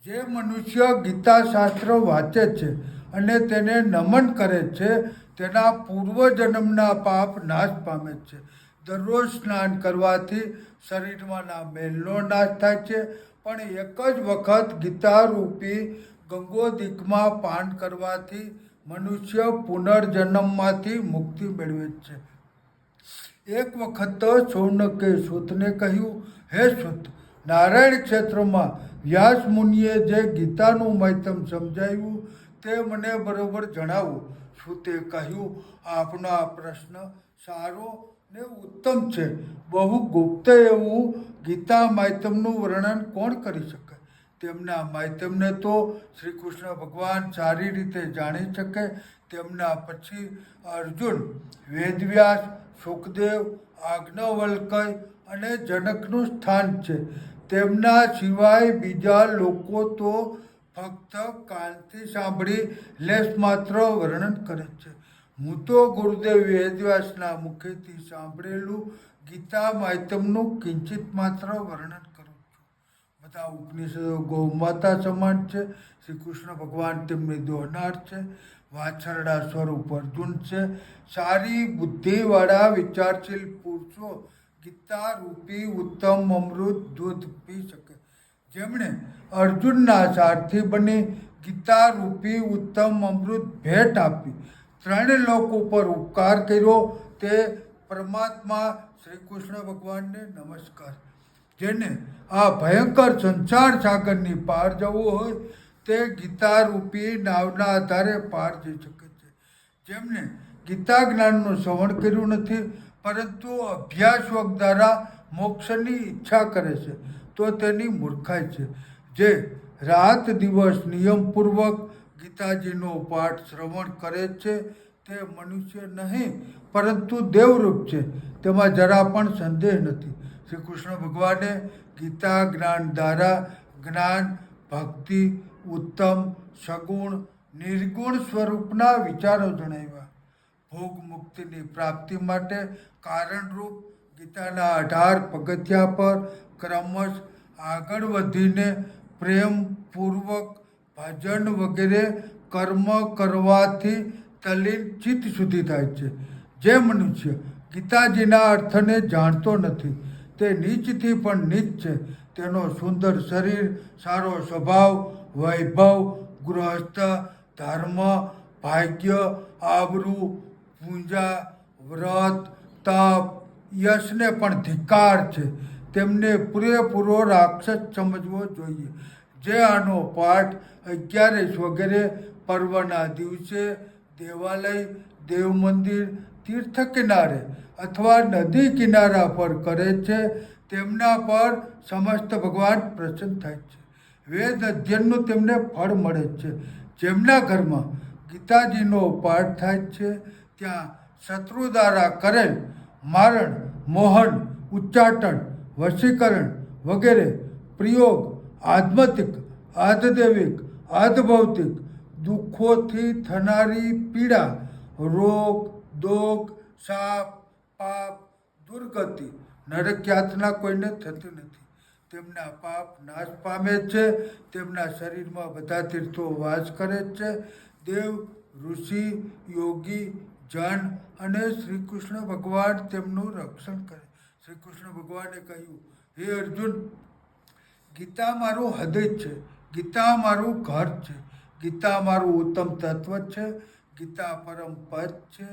જે મનુષ્ય ગીતા શાસ્ત્ર વાંચે છે અને તેને નમન કરે છે તેના પૂર્વજન્મના પાપ નાશ પામે છે. દરરોજ સ્નાન કરવાથી શરીરમાંના મેલનો નાશ થાય છે, પણ એક જ વખત ગીતા રૂપી ગંગોદીકમાં પાન કરવાથી મનુષ્ય પુનર્જન્મમાંથી મુક્તિ મેળવે છે. એક વખત શૌનકે સૂતને કહ્યું, હે સૂત, નારાયણ ક્ષેત્રમાં વ્યાસ મુનિએ જે ગીતાનું મહત્તમ સમજાવ્યું તે મને બરોબર જણાવો. સૂતે કહ્યું, આપનો આ પ્રશ્ન સારો ને ઉત્તમ છે. બહુ ગુપ્ત એવું ગીતા મહાત્મ્યનું વર્ણન કોણ કરી શકે? તેમના મહાત્મ્યને તો શ્રી કૃષ્ણ ભગવાન સારી રીતે જાણી શકે. તેમના પછી અર્જુન, વેદવ્યાસ, સુખદેવ, આજ્ઞવલ્ક્ય અને જનકનું સ્થાન છે. તેમના સિવાય બીજા લોકો તો ફક્ત કાનથી સાંભળી લેશ માત્ર વર્ણન કરે છે. હું તો ગુરુદેવ વેદવ્યાસના મુખેથી સાંભળેલું ગીતા મહાત્મ્યનું કિંચિત માત્ર વર્ણન કરું છું. બધા ઉપનિષદો ગૌમાતા સમાન છે. શ્રી કૃષ્ણ ભગવાન તેમની દોહનાર છે. વાછરડા સ્વરૂપ અર્જુન છે. સારી બુદ્ધિવાળા વિચારશીલ પુરુષો ગીતા રૂપી ઉત્તમ અમૃત દૂધ પી શકે. જેમણે અર્જુનના સારથી બની ગીતા રૂપી ઉત્તમ અમૃત ભેટ આપી ત્રણ લોક ઉપર ઉપકાર કર્યો તે પરમાત્મા શ્રી કૃષ્ણ ભગવાનને નમસ્કાર. જેને આ ભયંકર સંસાર સાગરની પાર જવું હોય તે ગીતા રૂપી નાવના આધારે પાર જઈ શકે છે. જેમને ગીતા જ્ઞાનનું શ્રવણ કર્યું નથી પરંતુ અભ્યાસ વગ દ્વારા મોક્ષની ઈચ્છા કરે છે તો તેની મૂર્ખાઈ છે. જે રાત દિવસ નિયમપૂર્વક ગીતાજીનો પાઠ શ્રવણ કરે છે તે મનુષ્ય નહીં પરંતુ દેવરૂપ છે, તેમાં જરા પણ સંદેહ નથી. શ્રી કૃષ્ણ ભગવાને ગીતા જ્ઞાન દ્વારા જ્ઞાન, ભક્તિ, ઉત્તમ, સગુણ, નિર્ગુણ સ્વરૂપના વિચારો જણાવ્યા. ભોગ મુક્તિની પ્રાપ્તિ માટે કારણરૂપ ગીતાના 18 પગથિયા પર ક્રમશ આગળ વધીને પ્રેમપૂર્વક ભજન વગેરે કર્મ કરવાથી તલ્લીન ચિત્ત શુદ્ધિ થાય છે. જે મનુષ્ય ગીતાજીના અર્થને જાણતો નથી તે નીચથી પણ નીચ છે. તેનો સુંદર શરીર, સારો સ્વભાવ, વૈભવ, ગૃહસ્થ, ધર્મ, ભાગ્ય, આબરૂ, પૂજા, વ્રત, તપ, યશને પણ ધિક્કાર છે. તેમને પૂરેપૂરો રાક્ષસ સમજવો જોઈએ. જે આનો પાઠ 11 વગેરે પર્વના દિવસે દેવાલય, દેવ મંદિર, તીર્થ કિનારે અથવા નદી કિનારા પર કરે છે તેમના પર સમસ્ત ભગવાન પ્રસન્ન થાય છે. વેદ અધ્યયનનું તેમને ફળ મળે છે. જેમના ઘરમાં ગીતાજીનો પાઠ થાય છે ત્યાં શત્રુ દ્વારા કરેલ મારણ, મોહન, ઉચ્ચાટન, વશીકરણ વગેરે પ્રયોગ આધ્યાત્મિક, આધદૈવિક, આધભૌતિક દુઃખોથી થનારી પીડા, રોગ, દોગ, શાપ, પાપ, દુર્ગતિ, નરક યાતના કોઈને થતી નથી. તેમના પાપ નાશ પામે છે. તેમના શરીરમાં બધા તીર્થો વાસ કરે છે. દેવ, ઋષિ, યોગી, જન અને શ્રી કૃષ્ણ ભગવાન તેમનું રક્ષણ કરે. શ્રી કૃષ્ણ ભગવાને કહ્યું, હે અર્જુન, ગીતા મારું હૃદય છે. ગીતા મારું ઘર છે. ગીતા મારું ઉત્તમ તત્વ છે. ગીતા પરમ પદ છે.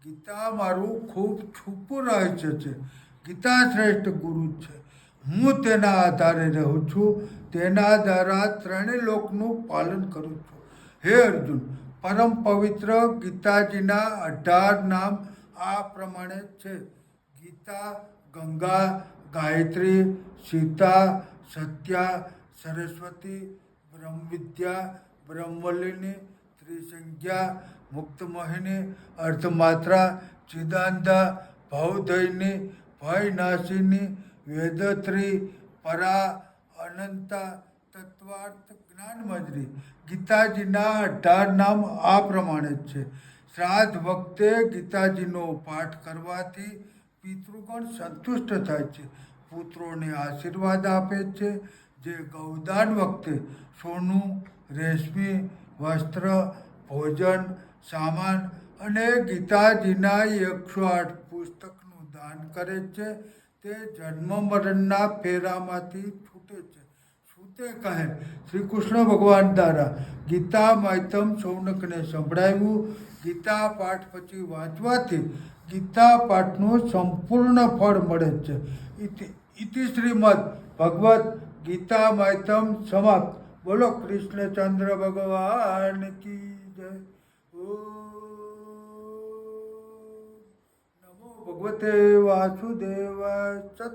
ગીતા મારું ખૂબ છુપું રહસ્ય છે. ગીતા શ્રેષ્ઠ ગુરુ છે. હું તેના આધારે રહું છું. તેના દ્વારા ત્રણેય લોકનું પાલન કરું છું. હે અર્જુન, પરમ પવિત્ર ગીતાજીના 18 નામ આ પ્રમાણે છે. ગીતા, ગંગા, ગાયત્રી, સીતા, સત્યા, સરસ્વતી, બ્રહ્મવિદ્યા, બ્રહ્મવલ્લિની, ત્રિસંજ્ઞા, મુક્તમોહિની, અર્ધમાત્રા, ચિદાનંદા, ભવદયિની, ભયનાશિની, વેદત્રી, પરા, અનંતા, તત્વાર્થ, જ્ઞાનમંજરી. ગીતાજીના 18 નામ આ પ્રમાણે છે. શ્રાદ્ધ વખતે ગીતાજીનો પાઠ કરવાથી પિતૃગણ સંતુષ્ટ થાય છે, પુત્રોને આશીર્વાદ આપે છે, જે ગૌદાન વખતે સોનું રેશમી વસ્ત્ર ભોજન સામાન અને ગીતાજીના 108 પુસ્તકનું દાન કરે છે તે જન્મ મરણના ફેરામાંથી છૂટે છે. શું તે કહે શ્રી કૃષ્ણ ભગવાન દ્વારા ગીતા માધ્યમ સૌનકને સંભળાવ્યું. ગીતા પાઠ પછી વાંચવાથી ગીતા પાઠનું સંપૂર્ણ ફળ મળે છે. ઇતિ શ્રીમદ ભગવદ્ ગીતા માધ્યમ સમાપ્ત. બોલો કૃષ્ણચંદ્ર ભગવાન કી જય. ઓમ નમો ભગવતે વાસુદેવાય. સત